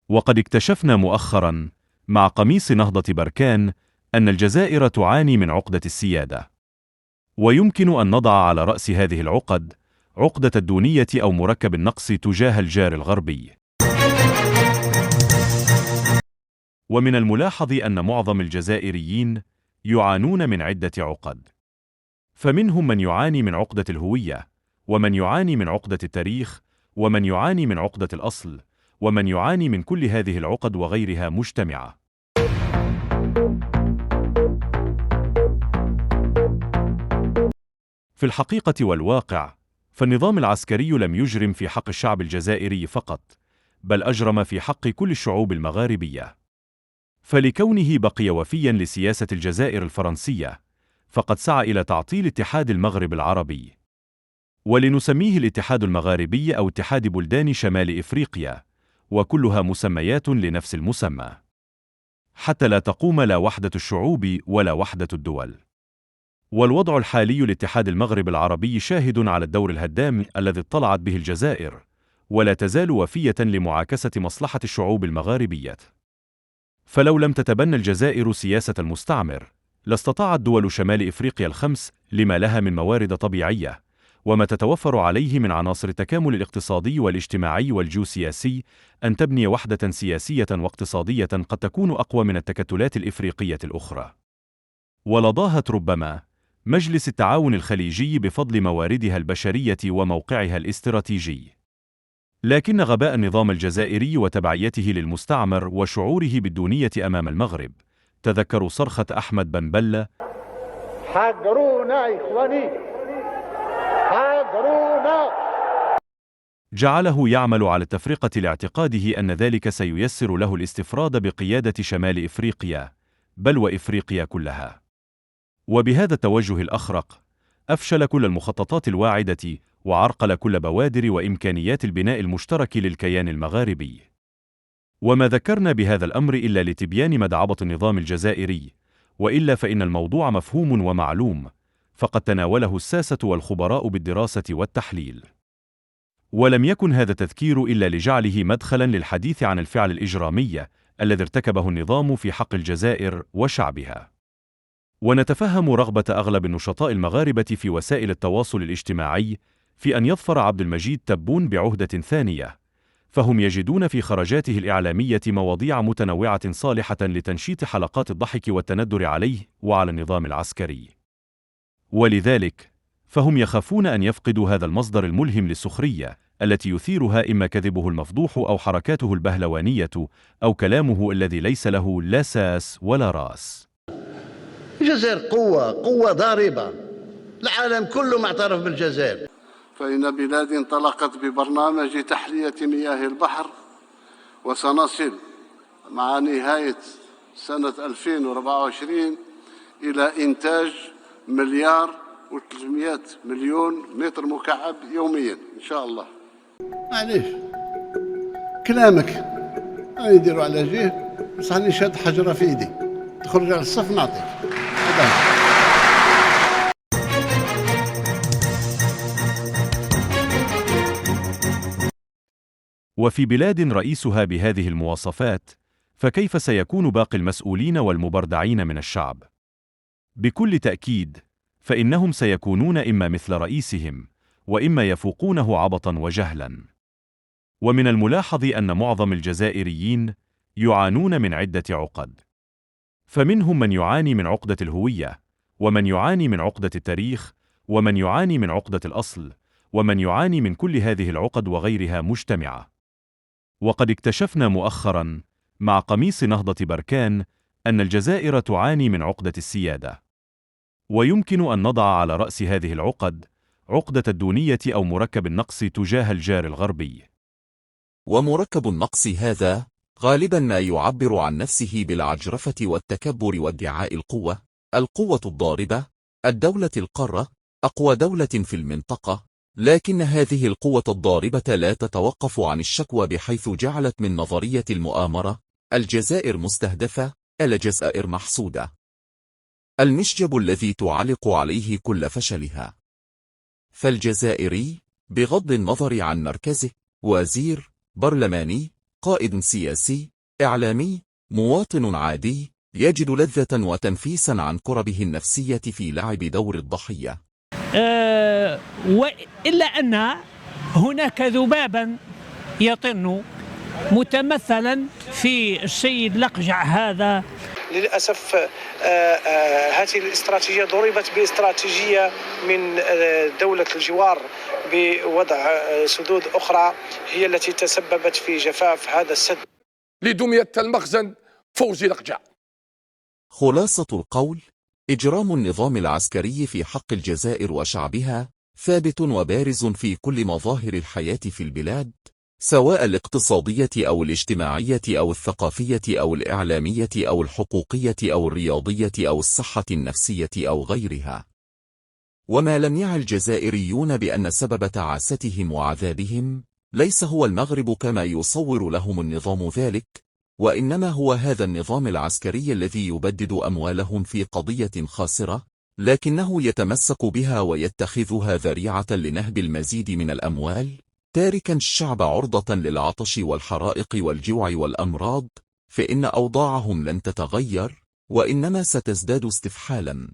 وقد اكتشفنا مؤخرا مع قميص نهضة بركان أن الجزائر تعاني من عقدة السيادة، ويمكن أن نضع على رأس هذه العقد عقدة الدونية أو مركب النقص تجاه الجار الغربي. ومن الملاحظ أن معظم الجزائريين يعانون من عدة عقد، فمنهم من يعاني من عقدة الهوية، ومن يعاني من عقدة التاريخ، ومن يعاني من عقدة الأصل، ومن يعاني من كل هذه العقد وغيرها مجتمعة. في الحقيقة والواقع، فالنظام العسكري لم يجرم في حق الشعب الجزائري فقط، بل أجرم في حق كل الشعوب المغاربية. فلكونه بقي وفياً لسياسة الجزائر الفرنسية، فقد سعى إلى تعطيل اتحاد المغرب العربي، ولنسميه الاتحاد المغاربي أو اتحاد بلدان شمال إفريقيا، وكلها مسميات لنفس المسمى، حتى لا تقوم لا وحدة الشعوب ولا وحدة الدول. والوضع الحالي لاتحاد المغرب العربي شاهد على الدور الهدام الذي اطلعت به الجزائر، ولا تزال وفية لمعاكسة مصلحة الشعوب المغاربية. فلو لم تتبنى الجزائر سياسة المستعمر، لاستطاعت دول شمال إفريقيا الخمس لما لها من موارد طبيعية وما تتوفر عليه من عناصر التكامل الاقتصادي والاجتماعي والجيوسياسي أن تبني وحدة سياسية واقتصادية قد تكون أقوى من التكتلات الإفريقية الأخرى. ولضاهت ربما مجلس التعاون الخليجي بفضل مواردها البشرية وموقعها الاستراتيجي. لكن غباء النظام الجزائري وتبعيته للمستعمر وشعوره بالدونية أمام المغرب، تذكروا صرخة أحمد بن بلة: حقرونا إخواني، حقرونا، جعله يعمل على التفرقة لاعتقاده أن ذلك سييسر له الاستفراد بقيادة شمال إفريقيا، بل وإفريقيا كلها. وبهذا التوجه الأخرق أفشل كل المخططات الواعدة وعرقل كل بوادر وإمكانيات البناء المشترك للكيان المغاربي. وما ذكرنا بهذا الأمر إلا لتبيان مدى عبط النظام الجزائري، وإلا فإن الموضوع مفهوم ومعلوم، فقد تناوله الساسة والخبراء بالدراسة والتحليل. ولم يكن هذا التذكير إلا لجعله مدخلا للحديث عن الفعل الإجرامي الذي ارتكبه النظام في حق الجزائر وشعبها. ونتفهم رغبة أغلب النشطاء المغاربة في وسائل التواصل الاجتماعي في أن يظفر عبد المجيد تبون بعهدة ثانية، فهم يجدون في خرجاته الإعلامية مواضيع متنوعة صالحة لتنشيط حلقات الضحك والتندر عليه وعلى النظام العسكري. ولذلك فهم يخافون أن يفقدوا هذا المصدر الملهم للسخرية التي يثيرها إما كذبه المفضوح أو حركاته البهلوانية أو كلامه الذي ليس له لا ساس ولا راس. الجزائر قوة ضاربة، العالم كله معترف بالجزائر. فإن بلادي انطلقت ببرنامج تحلية مياه البحر، وسنصل مع نهاية سنة 2024 إلى إنتاج 1,300,000,000 متر مكعب يوميا إن شاء الله. معليش كلامك يديروا على جهه، بصح راني شاد حجرة في يدي، تخرج على الصف نعطيك. وفي بلاد رئيسها بهذه المواصفات، فكيف سيكون باقي المسؤولين والمبردعين من الشعب؟ بكل تأكيد، فإنهم سيكونون إما مثل رئيسهم، وإما يفوقونه عبطا وجهلا. ومن الملاحظ أن معظم الجزائريين يعانون من عدة عقد، فمنهم من يعاني من عقدة الهوية، ومن يعاني من عقدة التاريخ، ومن يعاني من عقدة الأصل، ومن يعاني من كل هذه العقد وغيرها مجتمعة. وقد اكتشفنا مؤخرا مع قميص نهضة بركان أن الجزائر تعاني من عقدة السيادة، ويمكن أن نضع على رأس هذه العقد عقدة الدونية أو مركب النقص تجاه الجار الغربي. ومركب النقص هذا غالبا ما يعبر عن نفسه بالعجرفة والتكبر وادعاء القوة الضاربة، الدولة القارة، أقوى دولة في المنطقة. لكن هذه القوة الضاربة لا تتوقف عن الشكوى، بحيث جعلت من نظرية المؤامرة الجزائر مستهدفة، الجزائر محسودة، المشجب الذي تعلق عليه كل فشلها. فالجزائري بغض النظر عن مركزه، وزير، برلماني، قائد سياسي، إعلامي، مواطن عادي، يجد لذة وتنفيسا عن كربه النفسية في لعب دور الضحية. إلا أن هناك ذبابا يطن متمثلا في السيد لقجع هذا. للأسف هذه الاستراتيجية ضربت باستراتيجية من دولة الجوار بوضع سدود أخرى هي التي تسببت في جفاف هذا السد. لدمية المخزن فوزي لقجع. خلاصة القول: إجرام النظام العسكري في حق الجزائر وشعبها ثابت وبارز في كل مظاهر الحياة في البلاد، سواء الاقتصادية أو الاجتماعية أو الثقافية أو الإعلامية أو الحقوقية أو الرياضية أو الصحة النفسية أو غيرها. وما لم يعي الجزائريون بأن سبب تعاستهم وعذابهم ليس هو المغرب كما يصور لهم النظام ذلك، وإنما هو هذا النظام العسكري الذي يبدد أموالهم في قضية خاسرة، لكنه يتمسك بها ويتخذها ذريعة لنهب المزيد من الأموال، تاركا الشعب عرضة للعطش والحرائق والجوع والأمراض، فإن أوضاعهم لن تتغير، وإنما ستزداد استفحالا.